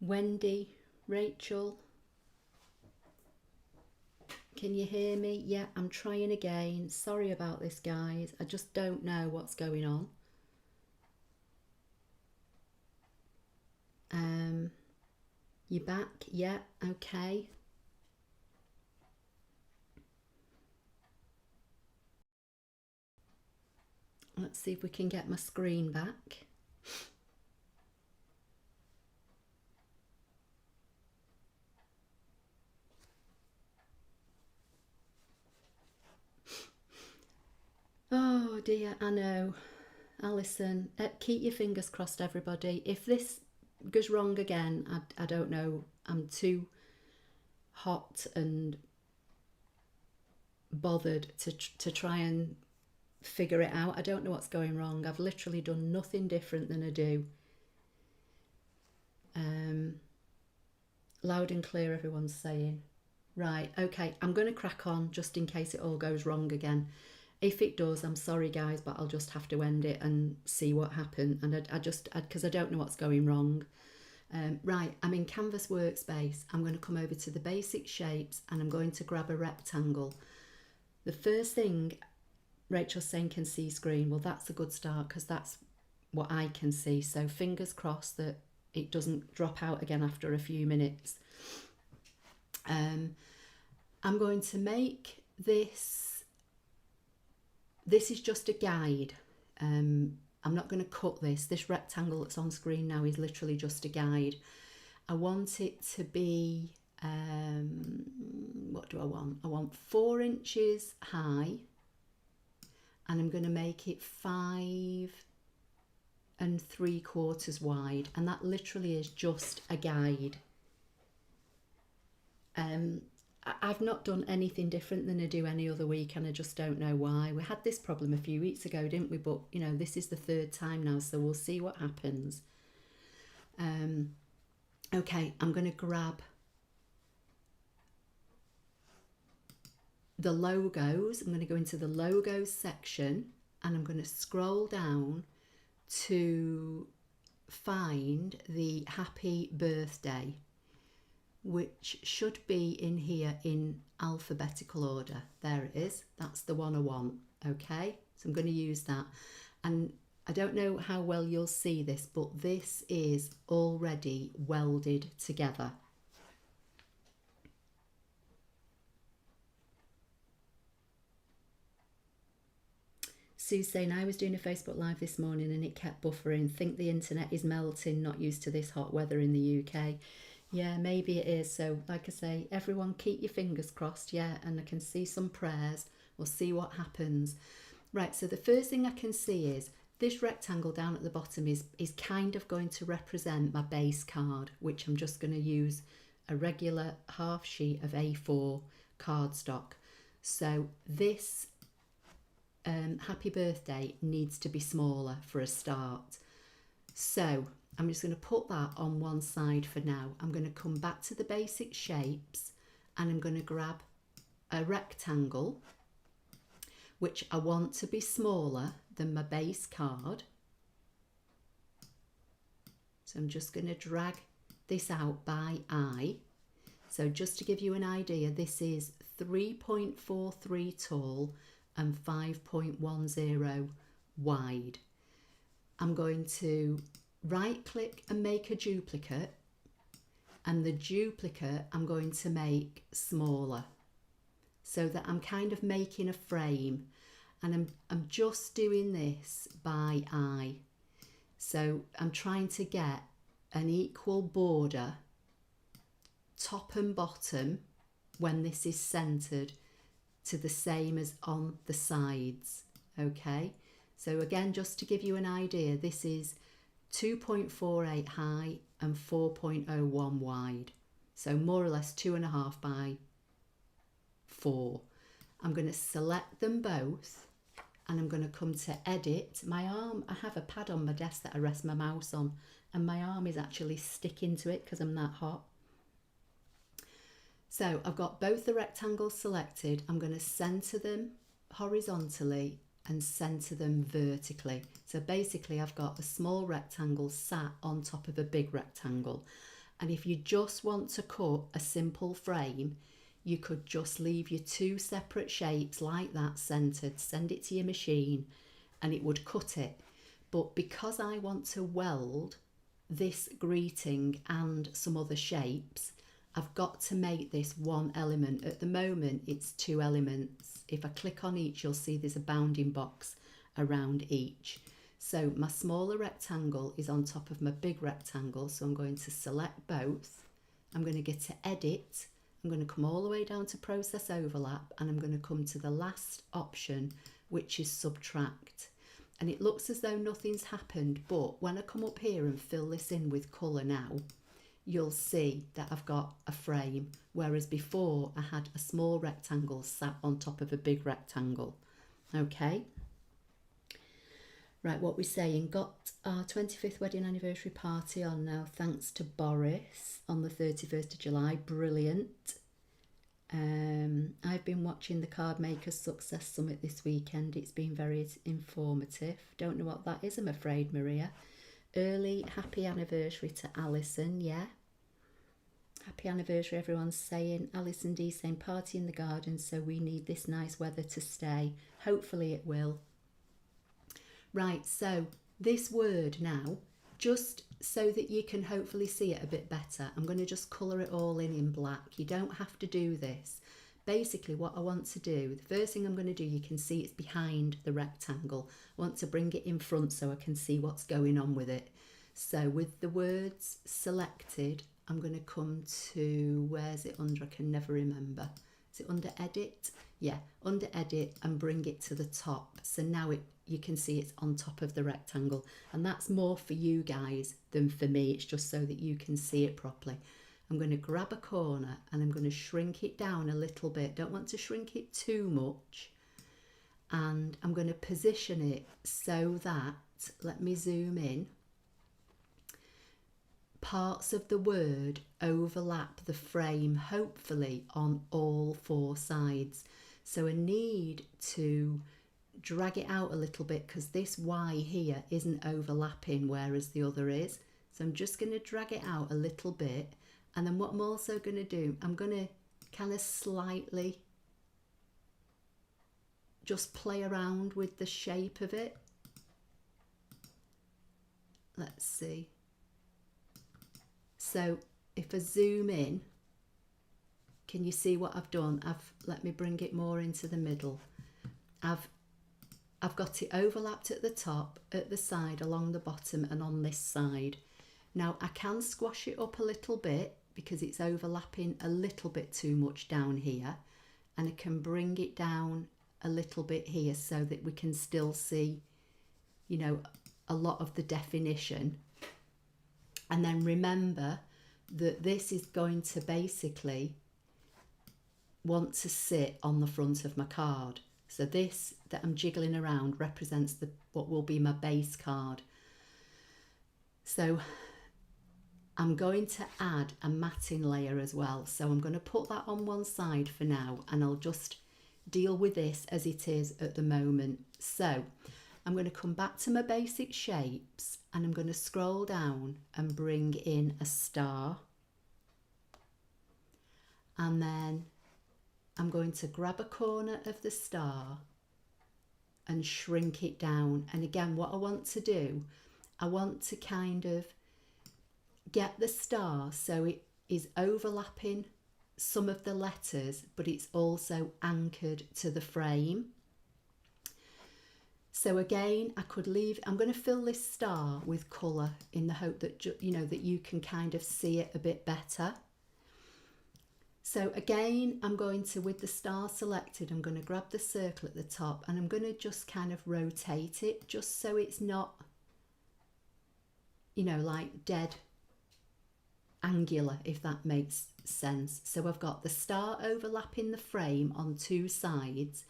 Wendy, Rachel, can you hear me? Yeah, I'm trying again. Sorry about this, guys. I just don't know what's going on. You back? Yeah, okay. Let's see if we can get my screen back. Oh dear, I know. Alison, keep your fingers crossed, everybody. If this goes wrong again, I don't know. I'm too hot and bothered to try and figure it out. I don't know what's going wrong. I've literally done nothing different than I do. Loud and clear, everyone's saying. Right, okay, I'm going to crack on just in case it all goes wrong again. If it does, I'm sorry guys, but I'll just have to end it and see what happened. And because I don't know what's going wrong. Right, I'm in Canvas Workspace. I'm going to come over to the basic shapes and I'm going to grab a rectangle. The first thing Rachel's saying can see screen. Well, that's a good start because that's what I can see. So fingers crossed that it doesn't drop out again after a few minutes. I'm going to make this is just a guide. I'm not going to cut this rectangle that's on screen now is literally just a guide. I want it to be what do I want? I want 4 inches high and I'm going to make it 5 3/4 wide, and that literally is just a guide. I've not done anything different than I do any other week, and I just don't know why. We had this problem a few weeks ago, didn't we? But you know, this is the 3rd time now, so we'll see what happens. Okay, I'm going to grab the logos. I'm going to go into the logos section and I'm going to scroll down to find the happy birthday, which should be in here in alphabetical order. There it is. That's the one I want. Okay, so I'm going to use that. And I don't know how well you'll see this, but this is already welded together. Sue's saying, I was doing a Facebook Live this morning and it kept buffering. Think the internet is melting, not used to this hot weather in the UK. Yeah, maybe it is. So like I say, everyone keep your fingers crossed. Yeah, and I can see some prayers. We'll see what happens. Right, so the first thing I can see is this rectangle down at the bottom is kind of going to represent my base card, which I'm just going to use a regular half sheet of A4 cardstock. So this happy birthday needs to be smaller for a start. So I'm just going to put that on one side for now. I'm going to come back to the basic shapes and I'm going to grab a rectangle, which I want to be smaller than my base card. So I'm just going to drag this out by eye. So just to give you an idea, this is 3.43 tall and 5.10 wide. I'm going to right click and make a duplicate, and the duplicate I'm going to make smaller so that I'm kind of making a frame, and I'm just doing this by eye. So I'm trying to get an equal border top and bottom when this is centered. to the same as on the sides. Okay, so again, just to give you an idea, this is 2.48 high and 4.01 wide, so more or less 2.5 by 4. I'm going to select them both, and I'm going to come to edit. My arm, I have a pad on my desk that I rest my mouse on, and my arm is actually sticking to it because I'm that hot. So I've got both the rectangles selected. I'm going to centre them horizontally and centre them vertically. So basically I've got a small rectangle sat on top of a big rectangle. And if you just want to cut a simple frame, you could just leave your two separate shapes like that centred, send it to your machine, and it would cut it. But because I want to weld this greeting and some other shapes, I've got to make this one element. At the moment, it's 2 elements. If I click on each, you'll see there's a bounding box around each. So my smaller rectangle is on top of my big rectangle, so I'm going to select both. I'm going to get to edit. I'm going to come all the way down to process overlap, and I'm going to come to the last option, which is subtract. And it looks as though nothing's happened, but when I come up here and fill this in with colour now, you'll see that I've got a frame, whereas before I had a small rectangle sat on top of a big rectangle. Okay. Right, what we're saying, got our 25th wedding anniversary party on now, thanks to Boris, on the 31st of July. Brilliant. I've been watching the Card Makers Success Summit this weekend. It's been very informative. Don't know what that is, I'm afraid, Maria. Early happy anniversary to Alison, yeah. Happy anniversary, everyone's saying. Alison D saying party in the garden, so we need this nice weather to stay. Hopefully it will. Right, so this word now, just so that you can hopefully see it a bit better, I'm going to just colour it all in black. You don't have to do this. Basically what I want to do, the first thing I'm going to do, you can see it's behind the rectangle. I want to bring it in front so I can see what's going on with it. So with the words selected, I'm going to come to, where's it under? I can never remember. Is it under edit? Yeah, under edit, and bring it to the top. So now you can see it's on top of the rectangle, and that's more for you guys than for me. It's just so that you can see it properly. I'm going to grab a corner and I'm going to shrink it down a little bit. Don't want to shrink it too much. And I'm going to position it so that, let me zoom in, parts of the word overlap the frame, hopefully on all 4 sides. So I need to drag it out a little bit because this Y here isn't overlapping, whereas the other is. So I'm just going to drag it out a little bit. And then what I'm also going to do, I'm going to kind of slightly just play around with the shape of it. Let's see. So if I zoom in, can you see what I've done? Let me bring it more into the middle. I've got it overlapped at the top, at the side, along the bottom, and on this side. Now I can squash it up a little bit because it's overlapping a little bit too much down here, and I can bring it down a little bit here so that we can still see, you know, a lot of the definition. And then remember that this is going to basically want to sit on the front of my card. So this that I'm jiggling around represents what will be my base card. So I'm going to add a matting layer as well. So I'm going to put that on one side for now, and I'll just deal with this as it is at the moment. So I'm going to come back to my basic shapes, and I'm going to scroll down and bring in a star. And then I'm going to grab a corner of the star and shrink it down. And again, what I want to do, I want to kind of get the star so it is overlapping some of the letters, but it's also anchored to the frame. So again, I could leave, I'm going to fill this star with colour in the hope that, you know, that you can kind of see it a bit better. So again, I'm going to, with the star selected, I'm going to grab the circle at the top and I'm going to just kind of rotate it just so it's not, you know, like dead angular, if that makes sense. So I've got the star overlapping the frame on two sides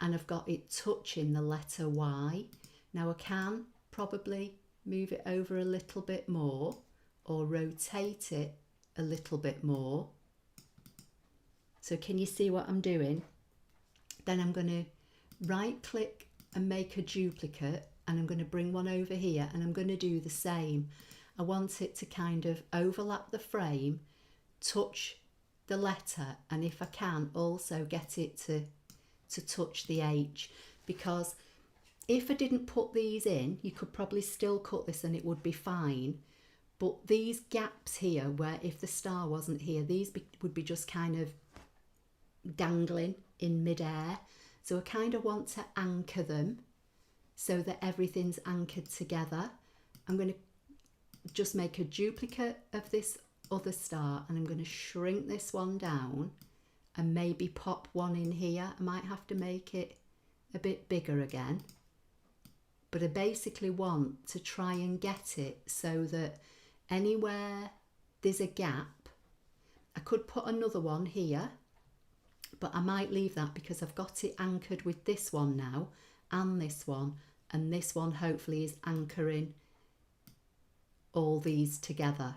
and I've got it touching the letter Y. Now I can probably move it over a little bit more or rotate it a little bit more. So can you see what I'm doing? Then I'm going to right click and make a duplicate and I'm going to bring one over here and I'm going to do the same. I want it to kind of overlap the frame, touch the letter, and if I can also get it to touch the H, because if I didn't put these in, you could probably still cut this and it would be fine. But these gaps here, where if the star wasn't here, these would be just kind of dangling in midair. So I kind of want to anchor them so that everything's anchored together. I'm going to just make a duplicate of this other star and I'm going to shrink this one down and maybe pop one in here. I might have to make it a bit bigger again, but I basically want to try and get it so that anywhere there's a gap, I could put another one here, but I might leave that because I've got it anchored with this one now and this one hopefully is anchoring all these together.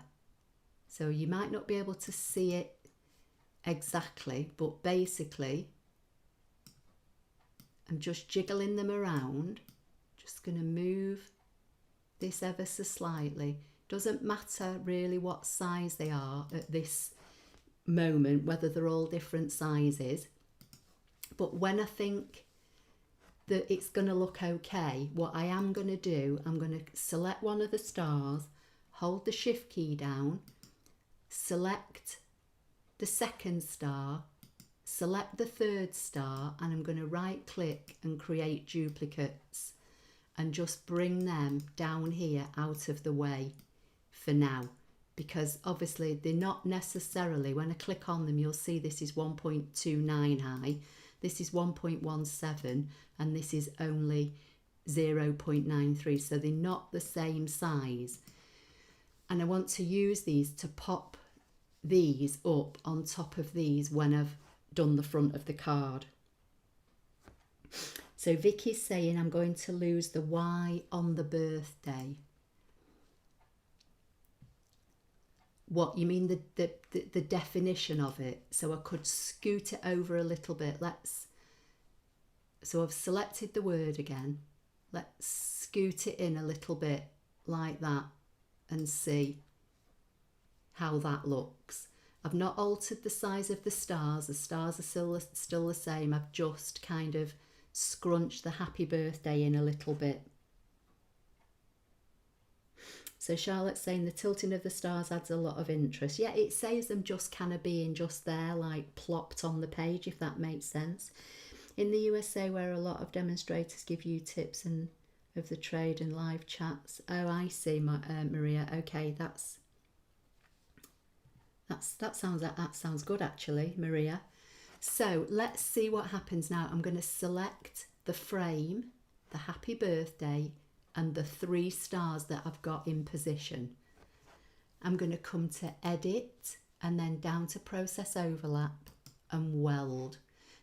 So you might not be able to see it exactly, but basically I'm just jiggling them around, just going to move this ever so slightly. Doesn't matter really what size they are at this moment, whether they're all different sizes, but when I think that it's going to look okay, what I am going to do, I'm going to select one of the stars, hold the shift key down, select the second star, select the third star, and I'm going to right click and create duplicates and just bring them down here out of the way for now, because obviously they're not necessarily, when I click on them you'll see this is 1.29 high, this is 1.17 and this is only 0.93, so they're not the same size. And I want to use these to pop these up on top of these when I've done the front of the card. So Vicky's saying I'm going to lose the Y on the birthday. What you mean, the definition of it? So I could scoot it over a little bit. So I've selected the word again. Let's scoot it in a little bit like that and see how that looks. I've not altered the size of the stars. The stars are still the same. I've just kind of scrunched the happy birthday in a little bit. So Charlotte's saying the tilting of the stars adds a lot of interest. Yeah, it saves them just kind of being just there, like plopped on the page, if that makes sense. In the USA, where a lot of demonstrators give you tips and of the trade and live chats. Oh, I see, Maria. Okay, that sounds good actually, Maria. So let's see what happens now. I'm going to select the frame, the happy birthday, and the 3 stars that I've got in position. I'm going to come to edit and then down to process overlap and weld.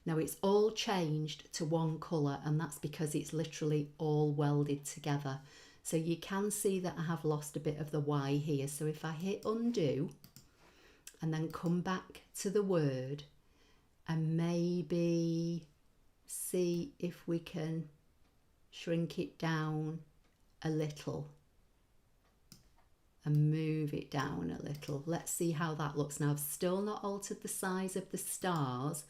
Now it's all changed to one colour and that's because it's literally all welded together. So you can see that I have lost a bit of the Y here. So if I hit undo and then come back to the word and maybe see if we can shrink it down a little and move it down a little. Let's see how that looks. Now I've still not altered the size of the stars,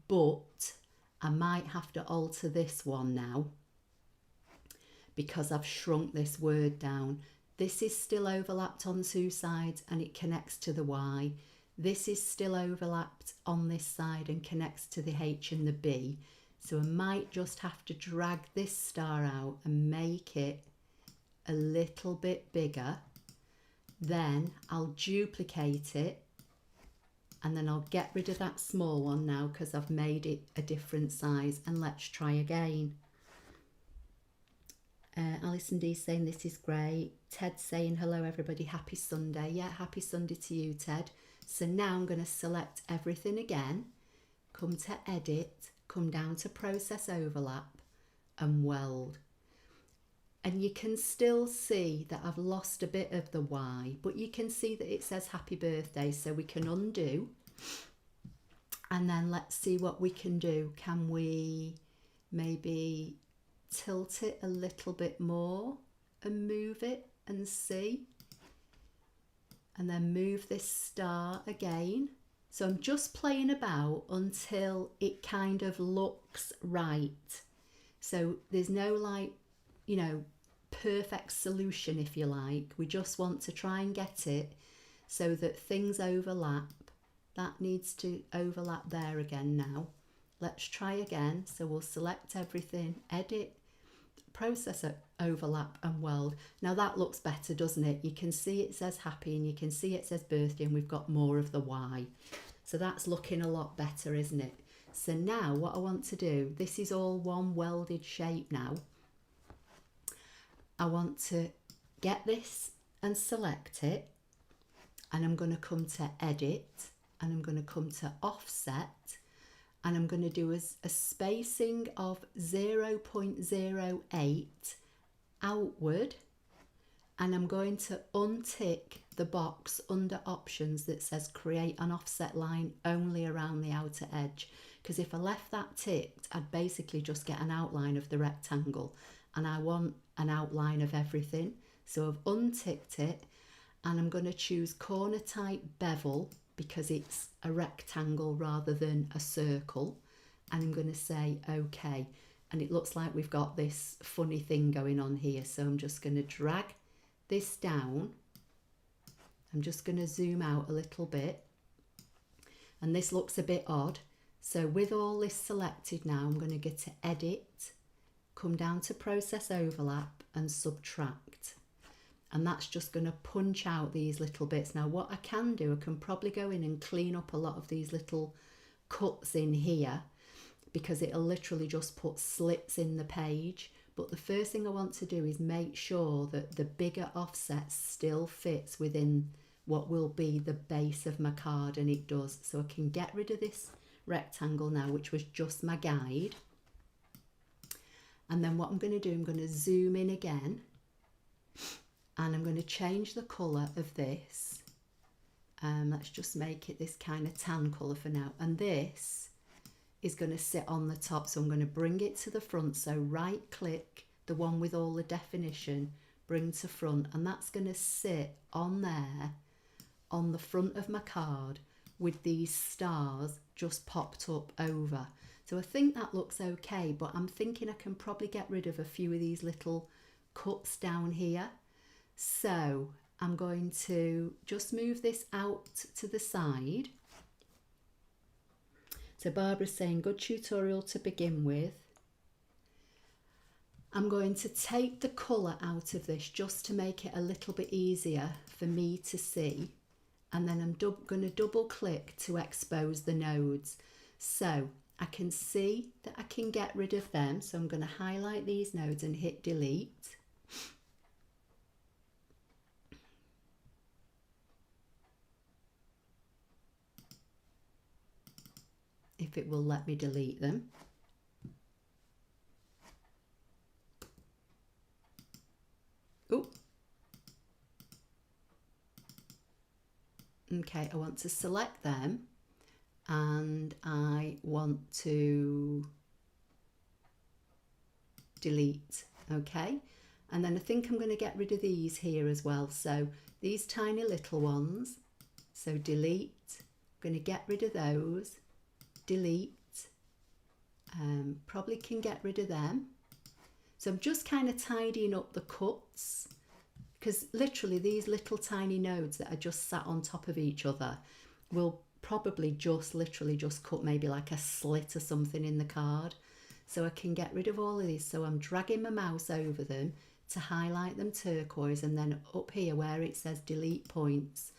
but I might have to alter this one now because I've shrunk this word down. This is still overlapped on 2 sides and it connects to the Y. This is still overlapped on this side and connects to the H and the B. So I might just have to drag this star out and make it a little bit bigger. Then I'll duplicate it and then I'll get rid of that small one now because I've made it a different size, and let's try again. Alison D saying this is great. Ted saying hello everybody, happy Sunday. Yeah, happy Sunday to you, Ted. So now I'm going to select everything again, come to edit, come down to process overlap and weld. And you can still see that I've lost a bit of the Y, but you can see that it says happy birthday, so we can undo. And then let's see what we can do. Can we maybe tilt it a little bit more and move it and see? And then move this star again. So I'm just playing about until it kind of looks right. So there's no like, you know, perfect solution, if you like. We just want to try and get it so that things overlap. That needs to overlap there again now. Let's try again. So we'll select everything, edit, process overlap and weld. Now that looks better, doesn't it? You can see it says happy and you can see it says birthday, and we've got more of the Y. So that's looking a lot better, isn't it? So now what I want to do, this is all one welded shape now. I want to get this and select it, and I'm going to come to edit, and I'm going to come to offset, and I'm going to do a spacing of 0.08 outward, and I'm going to untick the box under options that says create an offset line only around the outer edge, because if I left that ticked, I'd basically just get an outline of the rectangle, and I want an outline of everything. So I've unticked it, and I'm going to choose corner type bevel because it's a rectangle rather than a circle, and I'm going to say OK. And it looks like we've got this funny thing going on here, so I'm just going to drag this down. I'm just going to zoom out a little bit, and this looks a bit odd. So with all this selected now, I'm going to get to edit, come down to process overlap and subtract, and that's just going to punch out these little bits. Now what I can do, I can probably go in and clean up a lot of these little cuts in here, because it'll literally just put slits in the page. But the first thing I want to do is make sure that the bigger offset still fits within what will be the base of my card, and it does. So I can get rid of this rectangle now, which was just my guide. And then what I'm going to do, I'm going to zoom in again, and I'm going to change the colour of this. Let's just make it this kind of tan colour for now. And this is going to sit on the top, so I'm going to bring it to the front. So right click, the one with all the definition, bring to front, and that's going to sit on there on the front of my card with these stars just popped up over. So I think that looks okay, but I'm thinking I can probably get rid of a few of these little cuts down here. So I'm going to just move this out to the side. So Barbara's saying, good tutorial to begin with. I'm going to take the colour out of this just to make it a little bit easier for me to see. And then I'm going to double click to expose the nodes. So I can see that I can get rid of them. So I'm going to highlight these nodes and hit delete. If it will let me delete them. Oh. Okay, I want to select them, and I want to delete. Okay, and then I think I'm going to get rid of these here as well. So these tiny little ones, so delete. I'm going to get rid of those, delete. Probably can get rid of them. So I'm just kind of tidying up the cuts, because literally these little tiny nodes that are just sat on top of each other will probably just literally just cut maybe like a slit or something in the card. So I can get rid of all of these. So I'm dragging my mouse over them to highlight them turquoise, and then up here where it says delete points,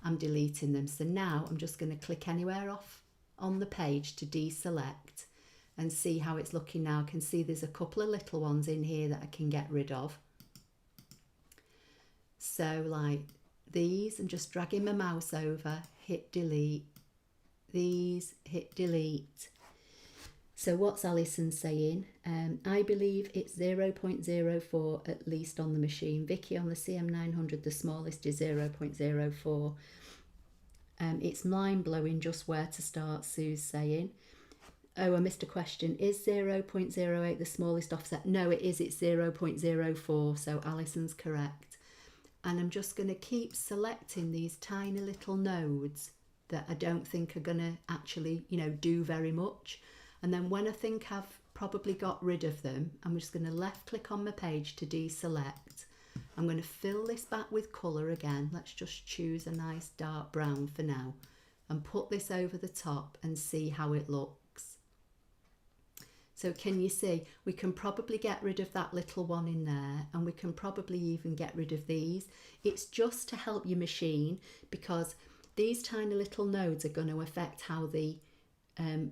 I'm deleting them. So now I'm just going to click anywhere off on the page to deselect and see how it's looking now. I can see there's a couple of little ones in here that I can get rid of. So like these, I'm just dragging my mouse over, hit delete. These, hit delete. So what's Alison saying? I believe it's 0.04 at least on the machine. Vicky, on the CM900, the smallest is 0.04. It's mind-blowing just where to start, Sue's saying. Oh, I missed a question. Is 0.08 the smallest offset? No, it is. It's 0.04, so Alison's correct. And I'm just going to keep selecting these tiny little nodes that I don't think are going to actually, do very much. And then when I think I've probably got rid of them, I'm just going to left click on my page to deselect. I'm going to fill this back with colour again. Let's just choose a nice dark brown for now and put this over the top and see how it looks. So can you see, we can probably get rid of that little one in there, and we can probably even get rid of these. It's just to help your machine, because these tiny little nodes are going to affect how the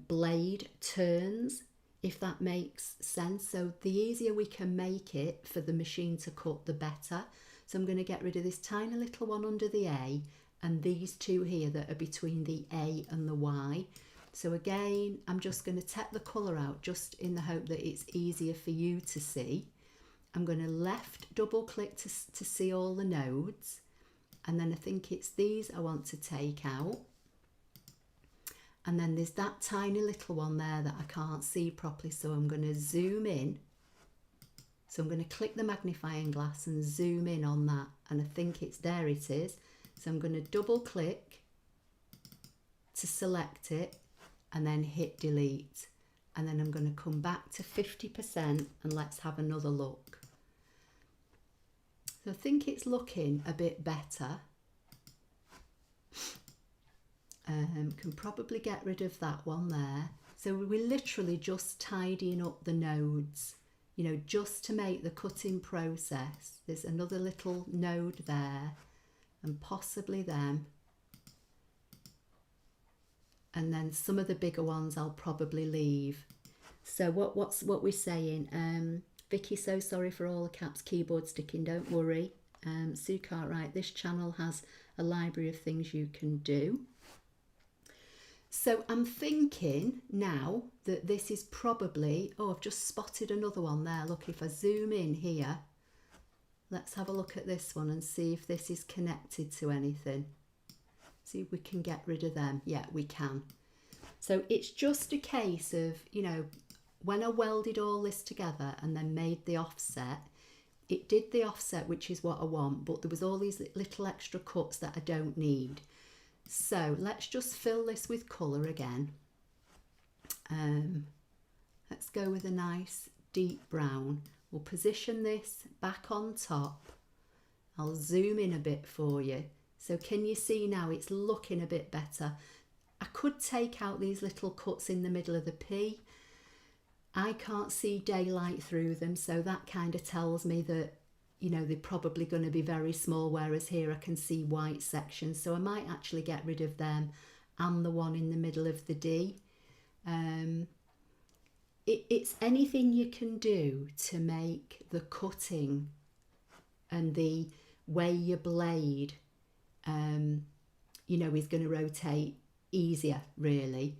blade turns, if that makes sense. So the easier we can make it for the machine to cut, the better. So I'm going to get rid of this tiny little one under the A and these two here that are between the A and the Y. So again, I'm just going to take the colour out just in the hope that it's easier for you to see. I'm going to left double click to see all the nodes, and then I think it's these I want to take out. And then there's that tiny little one there that I can't see properly, so I'm going to zoom in. So I'm going to click the magnifying glass and zoom in on that, and I think it's there, it is. So I'm going to double click to select it and then hit delete. And then I'm going to come back to 50% and let's have another look. So I think it's looking a bit better. Can probably get rid of that one there. So we're literally just tidying up the nodes, just to make the cutting process. There's another little node there, and possibly them. And then some of the bigger ones I'll probably leave. So what we're saying, Vicky, so sorry for all the caps keyboard sticking, don't worry. Sue Cartwright, this channel has a library of things you can do. So I'm thinking now that this is probably, oh, I've just spotted another one there. Look, if I zoom in here, let's have a look at this one and see if this is connected to anything. See if we can get rid of them. Yeah, we can. So it's just a case of, when I welded all this together and then made the offset, it did the offset, which is what I want, but there was all these little extra cuts that I don't need. So let's just fill this with colour again. Let's go with a nice deep brown. We'll position this back on top. I'll zoom in a bit for you. So can you see now it's looking a bit better? I could take out these little cuts in the middle of the P. I can't see daylight through them, so that kind of tells me that they're probably going to be very small, whereas here I can see white sections. So I might actually get rid of them and the one in the middle of the D. It's anything you can do to make the cutting and the way your blade, is going to rotate easier, really.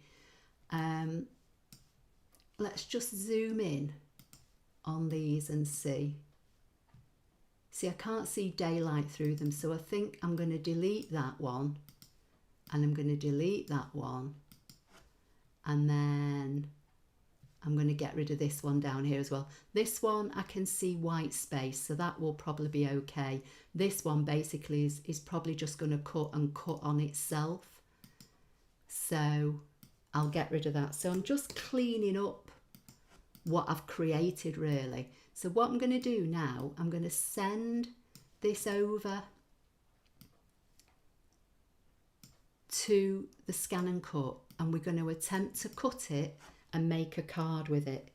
Let's just zoom in on these and see. See, I can't see daylight through them, so I think I'm going to delete that one, and I'm going to delete that one, and then I'm going to get rid of this one down here as well. This one I can see white space, so that will probably be okay. This one basically is probably just going to cut on itself, so I'll get rid of that. So I'm just cleaning up what I've created, really. So what I'm going to do now, I'm going to send this over to the ScanNCut, and we're going to attempt to cut it and make a card with it.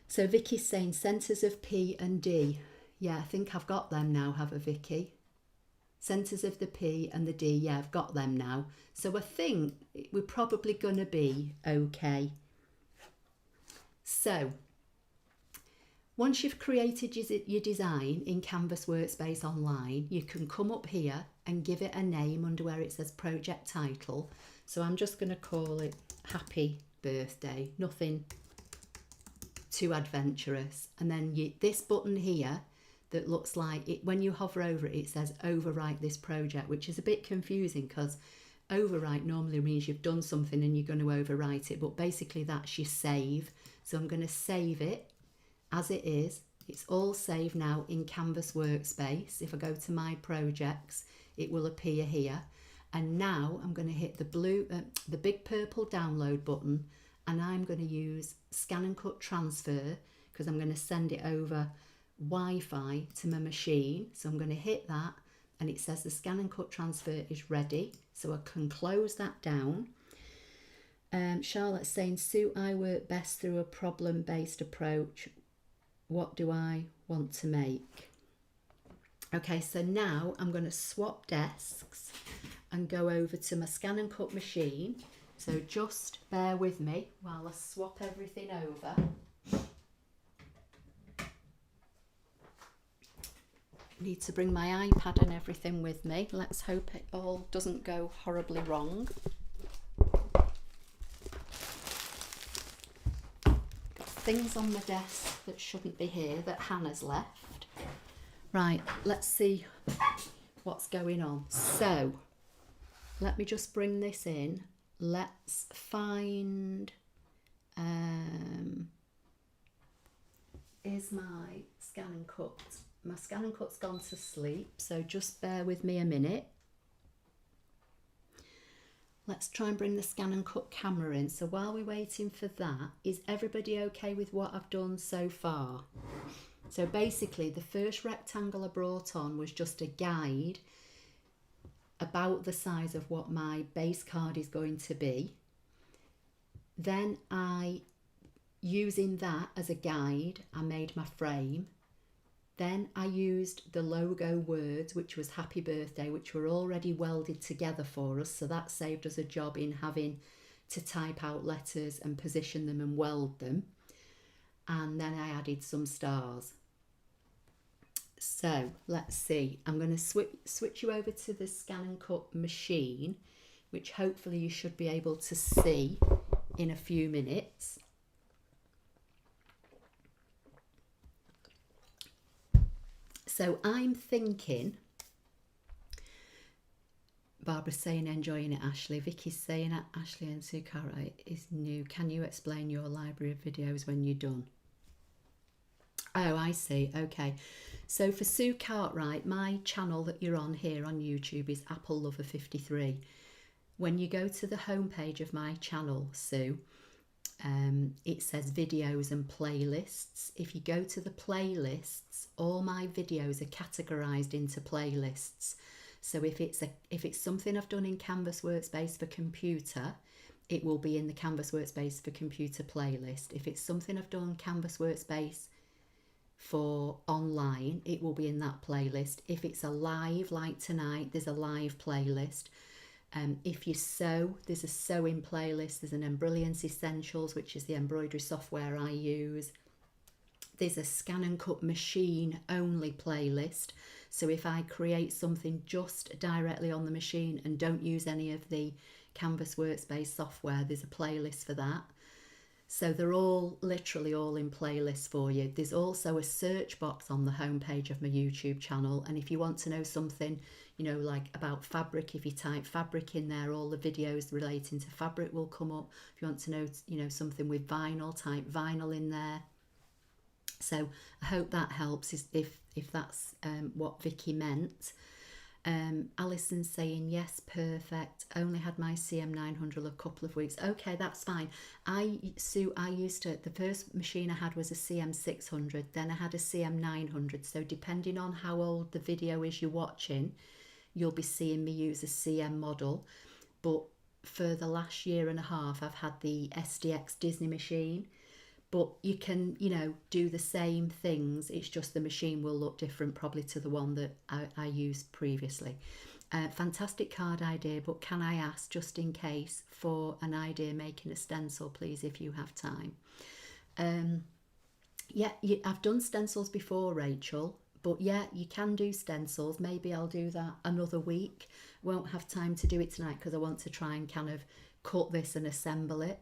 So Vicky's saying centres of P and D. Yeah, I think I've got them now, have I, Vicky? Centres of the P and the D, yeah, I've got them now. So I think we're probably going to be okay. So once you've created your design in Canvas Workspace Online, you can come up here and give it a name under where it says project title. So I'm just going to call it Happy Birthday, nothing too adventurous. And then this button here that looks like it, when you hover over it, it says overwrite this project, which is a bit confusing because overwrite normally means you've done something and you're going to overwrite it, but basically that's your save. So I'm going to save it as it is. It's all saved now in Canvas Workspace. If I go to my projects, it will appear here. And now I'm going to hit the big purple download button, and I'm going to use ScanNCut transfer because I'm going to send it over Wi-Fi to my machine. So I'm going to hit that, and it says the ScanNCut transfer is ready. So I can close that down. Charlotte's saying, Sue, I work best through a problem-based approach. What do I want to make? Okay, so now I'm going to swap desks and go over to my ScanNCut machine. So just bear with me while I swap everything over. Need to bring my iPad and everything with me. Let's hope it all doesn't go horribly wrong. Got things on my desk that shouldn't be here that Hannah's left. Right, let's see what's going on. So let me just bring this in. Let's find, is my ScanNCut. My ScanNCut's gone to sleep, so just bear with me a minute. Let's try and bring the ScanNCut camera in. So while we're waiting for that, is everybody okay with what I've done so far? So basically the first rectangle I brought on was just a guide about the size of what my base card is going to be. Then using that as a guide, I made my frame. Then I used the logo words, which was Happy Birthday, which were already welded together for us. So that saved us a job in having to type out letters and position them and weld them. And then I added some stars. So let's see, I'm going to switch you over to the ScanNCut machine, which hopefully you should be able to see in a few minutes. So I'm thinking, Barbara's saying enjoying it, Ashley. Vicky's saying Ashley and Sue Cartwright is new. Can you explain your library of videos when you're done? Oh, I see. Okay. So for Sue Cartwright, my channel that you're on here on YouTube is Apple Lover 53. When you go to the homepage of my channel, Sue, it says videos and playlists. If you go to the playlists, all my videos are categorized into playlists. So if it's something I've done in Canvas Workspace for computer, it will be in the Canvas Workspace for computer playlist. If it's something I've done Canvas Workspace for online, it will be in that playlist. If it's a live like tonight, there's a live playlist. If you sew, there's a sewing playlist. There's an Embrilliance Essentials, which is the embroidery software I use. There's a ScanNCut machine only playlist. So if I create something just directly on the machine and don't use any of the Canvas Workspace software, there's a playlist for that. So they're all literally all in playlists for you. There's also a search box on the homepage of my YouTube channel. And if you want to know something, you know, like about fabric, if you type fabric in there, all the videos relating to fabric will come up. If you want to know, you know, something with vinyl, type vinyl in there. So I hope that helps if that's what Vicky meant. Alison's saying, yes, perfect. Only had my CM900 a couple of weeks. Okay, that's fine. Sue, I used to, the first machine I had was a CM600, then I had a CM900. So depending on how old the video is you're watching, you'll be seeing me use a CM model. But for the last year and a half, I've had the SDX Disney machine. but you can, you know, do the same things. It's just the machine will look different probably to the one that I used previously. Fantastic card idea, but can I ask, just in case, for an idea making a stencil, please, if you have time? Yeah, I've done stencils before, Rachel, but yeah, you can do stencils. Maybe I'll do that another week. Won't have time to do it tonight because I want to try and kind of cut this and assemble it.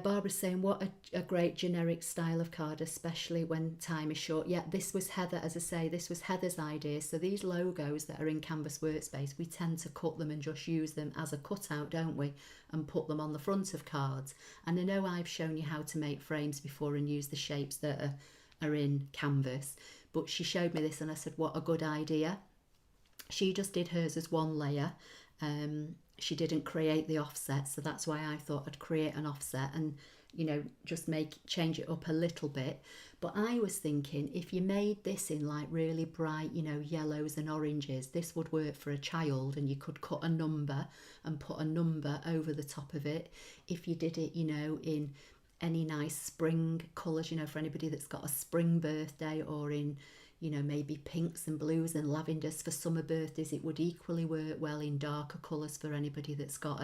Barbara's saying, what a great generic style of card, especially when time is short. Yeah, this was Heather, as I say, this was Heather's idea. So these logos that are in Canvas Workspace, we tend to cut them and just use them as a cutout, don't we? And put them on the front of cards. And I know I've shown you how to make frames before and use the shapes that are in Canvas. But she showed me this and I said, what a good idea. She just did hers as one layer. She didn't create the offset, so that's why I thought I'd create an offset and, you know, just change it up a little bit. But I was thinking, if you made this in like really bright, you know, yellows and oranges, this would work for a child, and you could cut a number and put a number over the top of it. If you did it, you know, in any nice spring colours, you know, for anybody that's got a spring birthday, or in, you know, maybe pinks and blues and lavenders for summer birthdays, it would equally work well in darker colours for anybody that's got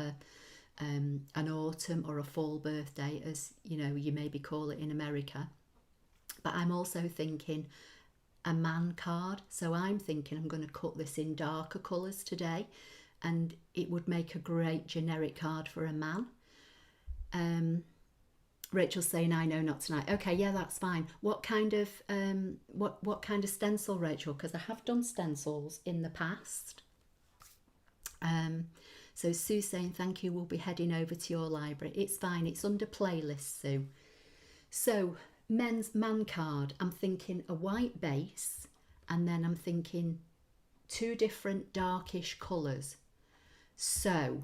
an autumn or a fall birthday, as, you know, you maybe call it in America. But I'm also thinking a man card. So I'm thinking I'm going to cut this in darker colours today, and it would make a great generic card for a man. Rachel's saying, I know, not tonight. Okay, yeah, that's fine. What kind of what kind of stencil, Rachel? Because I have done stencils in the past. So Sue's saying, thank you, we'll be heading over to your library. It's fine, it's under playlist, Sue. So man card, I'm thinking a white base, and then I'm thinking two different darkish colours. So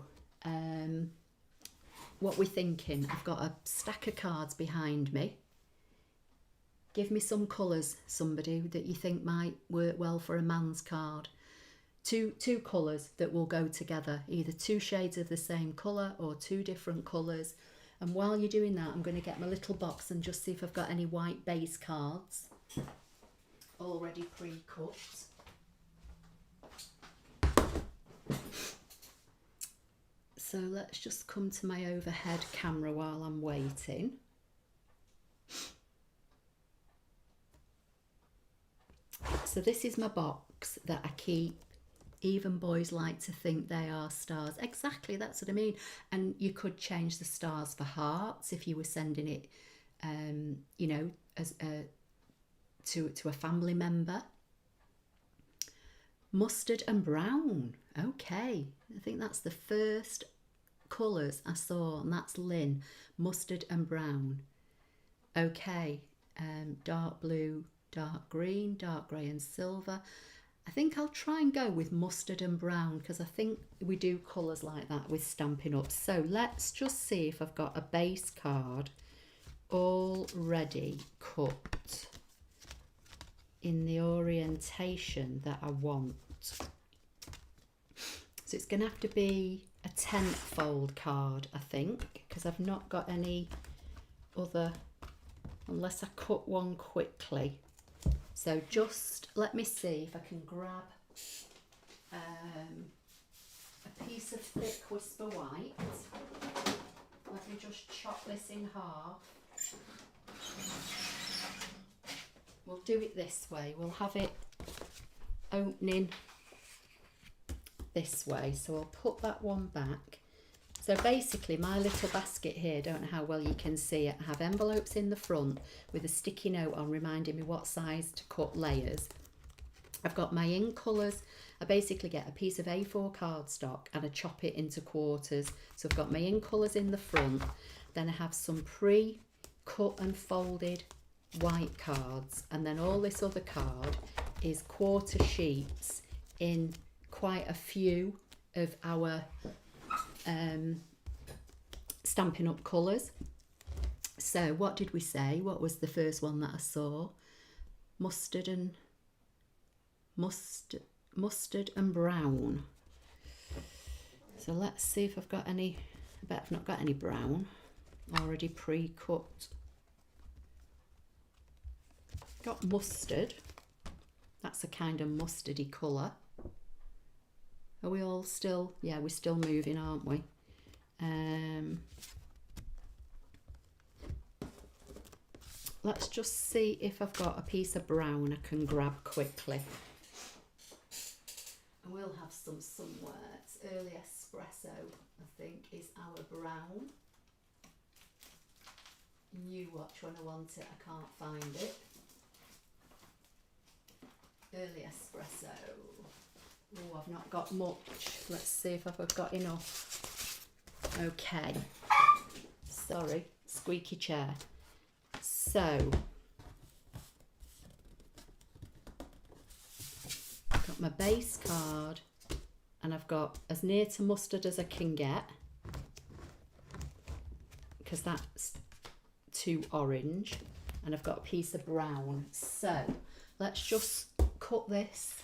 what we're thinking, I've got a stack of cards behind me. Give me some colours, somebody, that you think might work well for a man's card. Two colours that will go together, either two shades of the same colour or two different colours. And while you're doing that, I'm going to get my little box and just see if I've got any white base cards already pre-cut. So let's just come to my overhead camera while I'm waiting. So this is my box that I keep. Even boys like to think they are stars. Exactly, that's what I mean. And you could change the stars for hearts if you were sending it, you know, as to a family member. Mustard and brown. Okay, I think that's the first colours I saw, and that's Lynn. Mustard and brown. Okay, dark blue, dark green, dark grey and silver. I think I'll try and go with mustard and brown, because I think we do colours like that with Stampin' Up. So let's just see if I've got a base card already cut in the orientation that I want. So it's going to have to be a 10th fold card, I think, because I've not got any other, unless I cut one quickly. So just let me see if I can grab a piece of thick Whisper White. Let me just chop this in half. We'll do it this way. We'll have it opening this way. So I'll put that one back. So basically my little basket here, don't know how well you can see it, I have envelopes in the front with a sticky note on reminding me what size to cut layers. I've got my in colours. I basically get a piece of A4 cardstock and I chop it into quarters. So I've got my in colours in the front, then I have some pre-cut and folded white cards, and then all this other card is quarter sheets in quite a few of our Stampin' Up colours. So what did we say? What was the first one that I saw? Mustard and brown. So let's see if I've got any. I bet I've not got any brown already pre-cut. Got mustard. That's a kind of mustardy colour. Are we all still? Yeah, we're still moving, aren't we? Let's just see if I've got a piece of brown I can grab quickly. And we'll have some somewhere. It's early espresso, I think, is our brown. You watch when I want it, I can't find it. Early espresso. Oh, I've not got much. Let's see if I've got enough. Okay. Sorry, squeaky chair. So, I've got my base card and I've got as near to mustard as I can get because that's too orange, and I've got a piece of brown. So, let's just cut this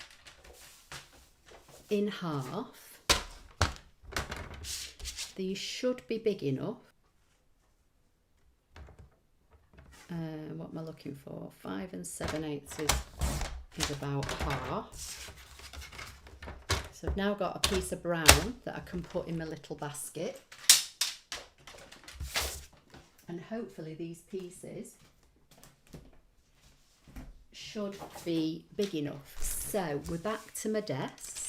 in half. These should be big enough. What am I looking for? 5 7/8 is about half. So I've now got a piece of brown that I can put in my little basket. And hopefully these pieces should be big enough. So we're back to my desk.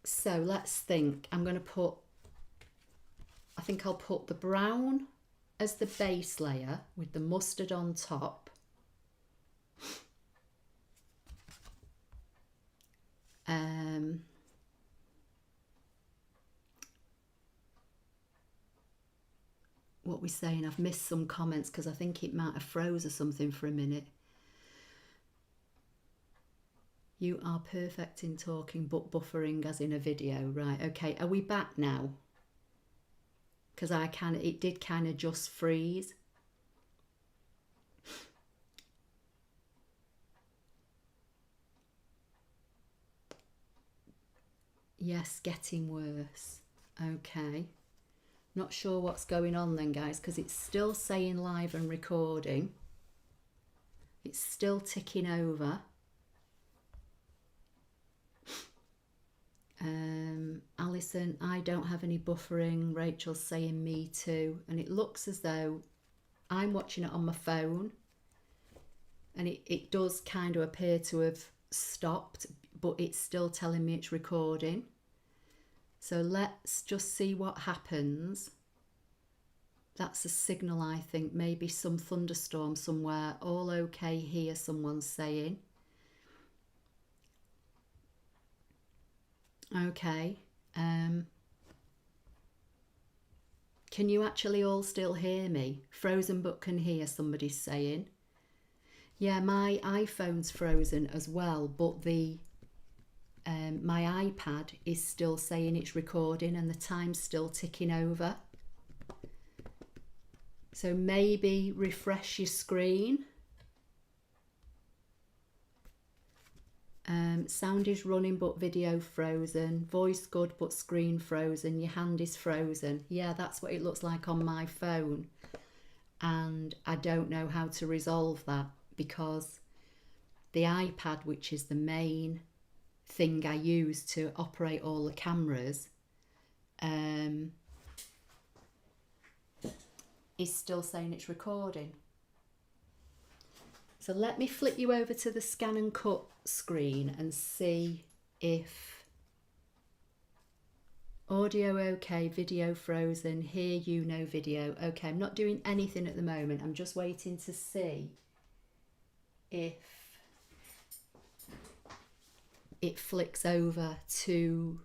So let's think. I think I'll put the brown as the base layer with the mustard on top. What we're saying, I've missed some comments because I think it might have froze or something for a minute. You are perfect in talking but buffering as in a video. Right, okay, are we back now? Because it did kind of just freeze. Yes, getting worse. Okay. Not sure what's going on then, guys, because it's still saying live and recording. It's still ticking over. Alison, I don't have any buffering. Rachel's saying me too. And it looks as though I'm watching it on my phone. And it does kind of appear to have stopped, but it's still telling me it's recording. So let's just see what happens. That's a signal, I think. Maybe some thunderstorm somewhere. All okay here, someone's saying. Okay. Can you actually all still hear me? Frozen but can hear, somebody's saying. Yeah, my iPhone's frozen as well, but the my iPad is still saying it's recording and the time's still ticking over. So maybe refresh your screen. Sound is running but video frozen. Voice good but screen frozen. Your hand is frozen. Yeah, that's what it looks like on my phone. And I don't know how to resolve that because the iPad, which is the main thing I use to operate all the cameras, is still saying it's recording. So let me flip you over to the ScanNCut screen and see if audio okay, video frozen, hear you, no video. Okay, I'm not doing anything at the moment. I'm just waiting to see if it flicks over to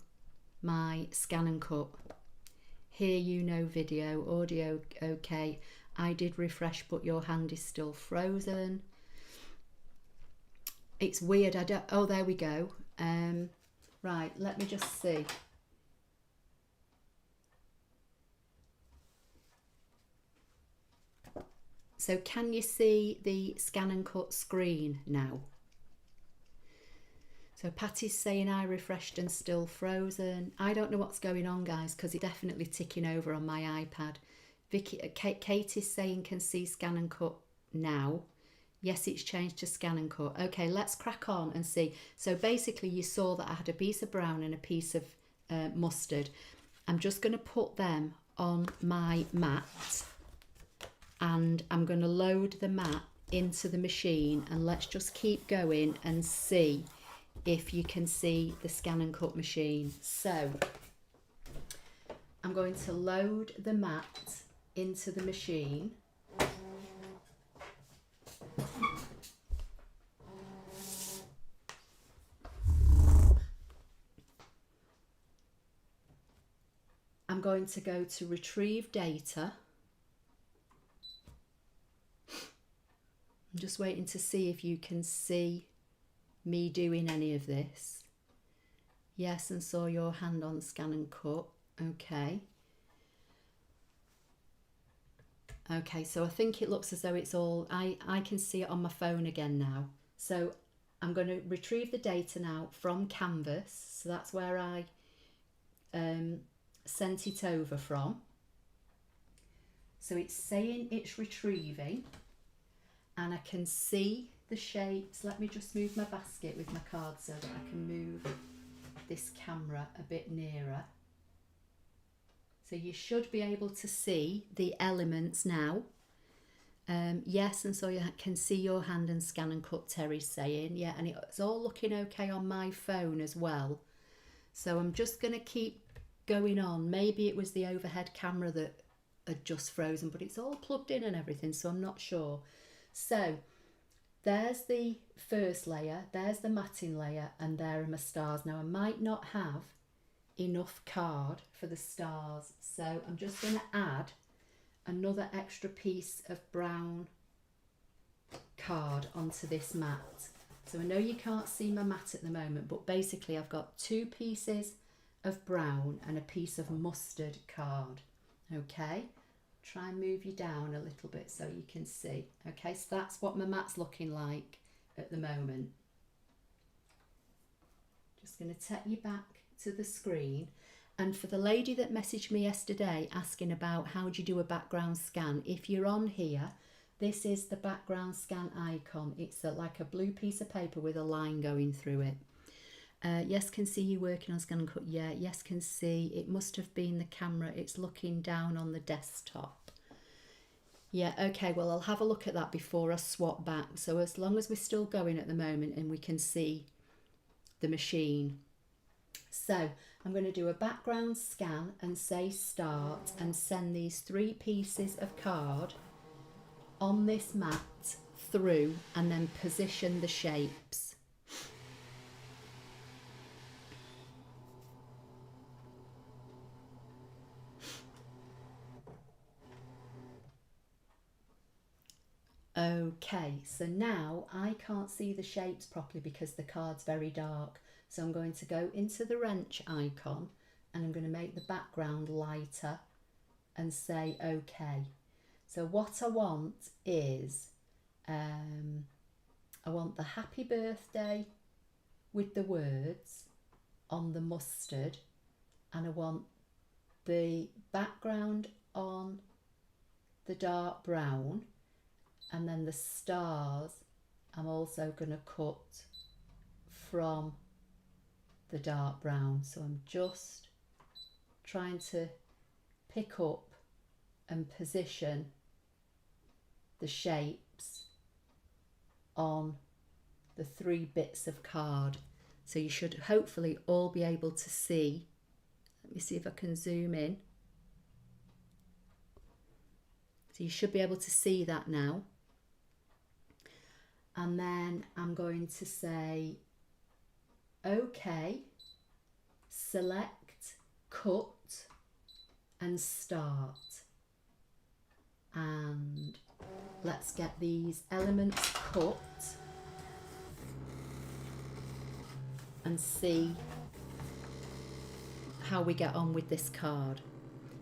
my ScanNCut. Hear you, no video, audio okay. I did refresh, but your hand is still frozen. It's weird. I don't. Oh, there we go. Right. Let me just see. So, can you see the ScanNCut screen now? So Patty's saying I refreshed and still frozen. I don't know what's going on, guys, because it's definitely ticking over on my iPad. Kate is saying can see ScanNCut now. Yes, it's changed to ScanNCut. Okay, let's crack on and see. So basically you saw that I had a piece of brown and a piece of mustard. I'm just going to put them on my mat and I'm going to load the mat into the machine, and let's just keep going and see if you can see the ScanNCut machine. So I'm going to load the mat into the machine. I'm going to go to retrieve data. I'm just waiting to see if you can see me doing any of this. Yes, and saw your hand on ScanNCut. Okay. Okay, so I think it looks as though it's all, I can see it on my phone again now. So I'm going to retrieve the data now from Canvas. So that's where I sent it over from. So it's saying it's retrieving, and I can see the shapes. Let me just move my basket with my card so that I can move this camera a bit nearer. So you should be able to see the elements now. Yes, and so you can see your hand and ScanNCut, Terry's saying. Yeah, and it's all looking okay on my phone as well. So I'm just going to keep going on. Maybe it was the overhead camera that had just frozen, but it's all plugged in and everything, so I'm not sure. So there's the first layer, there's the matting layer, and there are my stars. Now I might not have enough card for the stars, so I'm just going to add another extra piece of brown card onto this mat. So I know you can't see my mat at the moment, but basically I've got 2 pieces of brown and a piece of mustard card. Okay, try and move you down a little bit so you can see. Okay, so that's what my mat's looking like at the moment. Just going to take you back to the screen. And for the lady that messaged me yesterday asking about how do you do a background scan, if you're on here, this is the background scan icon. It's like a blue piece of paper with a line going through it. Yes, can see you working on ScanNCut. Yeah, yes, can see. It must have been the camera. It's looking down on the desktop. Yeah, okay, well, I'll have a look at that before I swap back. So as long as we're still going at the moment and we can see the machine. So I'm going to do a background scan and say start and send these 3 pieces of card on this mat through and then position the shapes. Okay, so now I can't see the shapes properly because the card's very dark. So I'm going to go into the wrench icon and I'm going to make the background lighter and say OK. So what I want is, I want the happy birthday with the words on the mustard, and I want the background on the dark brown, and then the stars I'm also going to cut from the dark brown. So I'm just trying to pick up and position the shapes on the 3 bits of card. So you should hopefully all be able to see. Let me see if I can zoom in. So you should be able to see that now. And then I'm going to say OK, select, cut and start. And let's get these elements cut and see how we get on with this card.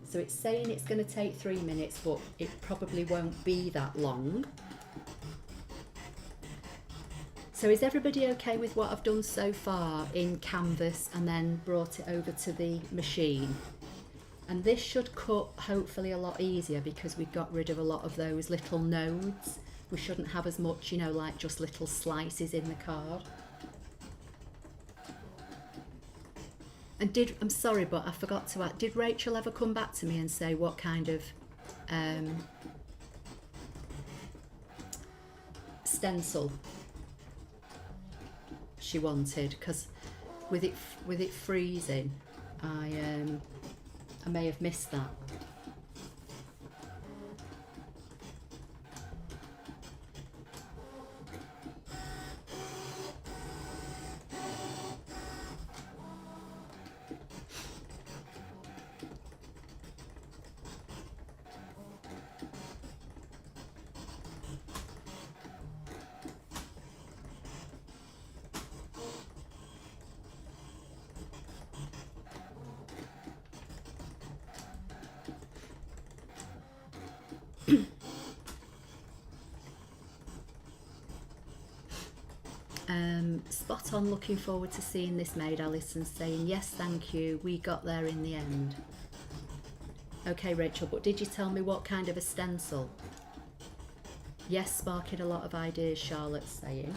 So it's saying it's going to take 3 minutes, but it probably won't be that long. So is everybody okay with what I've done so far in canvas and then brought it over to the machine? And this should cut hopefully a lot easier because we've got rid of a lot of those little nodes. We shouldn't have as much, you know, like just little slices in the card. And I'm sorry, but I forgot to ask, did Rachel ever come back to me and say what kind of stencil she wanted? Because with it freezing, I may have missed that. Spot on, looking forward to seeing this made. Alison saying yes, thank you, we got there in the end. Okay Rachel, but did you tell me what kind of a stencil? Yes, sparking a lot of ideas, Charlotte's saying.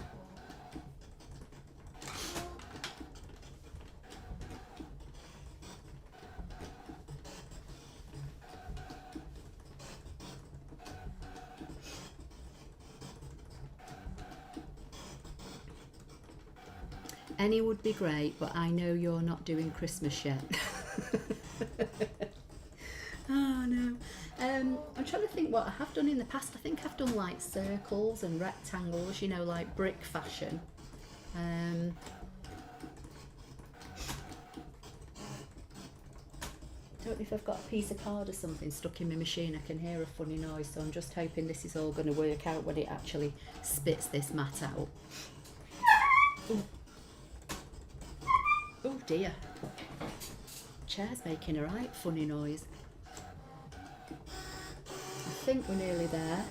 Any would be great, but I know you're not doing Christmas yet. Oh no. I'm trying to think what I have done in the past. I think I've done like circles and rectangles, you know, like brick fashion. Don't know if I've got a piece of card or something stuck in my machine. I can hear a funny noise, so I'm just hoping this is all going to work out when it actually spits this mat out. Ooh. Oh dear, chair's making a right funny noise. I think we're nearly there.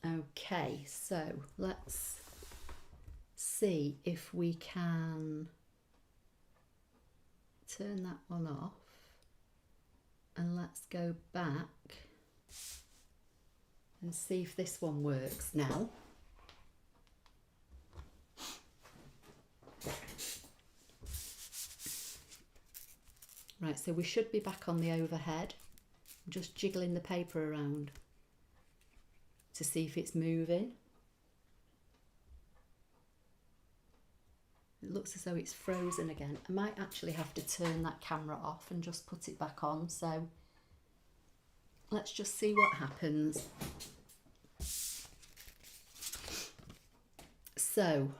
Okay, so let's see if we can turn that one off, and let's go back and see if this one works now. Right, so we should be back on the overhead. I'm just jiggling the paper around to see if it's moving. It looks as though it's frozen again. I might actually have to turn that camera off and just put it back on. So let's just see what happens. So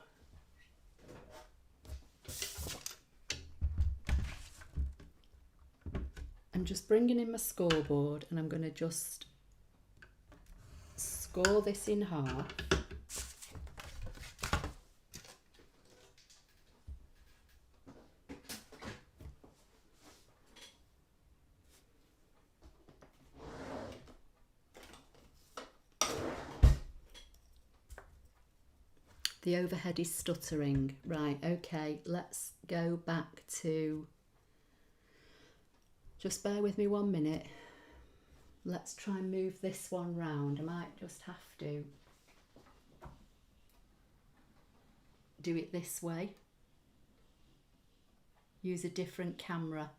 I'm just bringing in my scoreboard and I'm going to just score this in half. The overhead is stuttering. Right, okay, let's go back to... Just bear with me 1 minute. Let's try and move this one round. I might just have to do it this way. Use a different camera.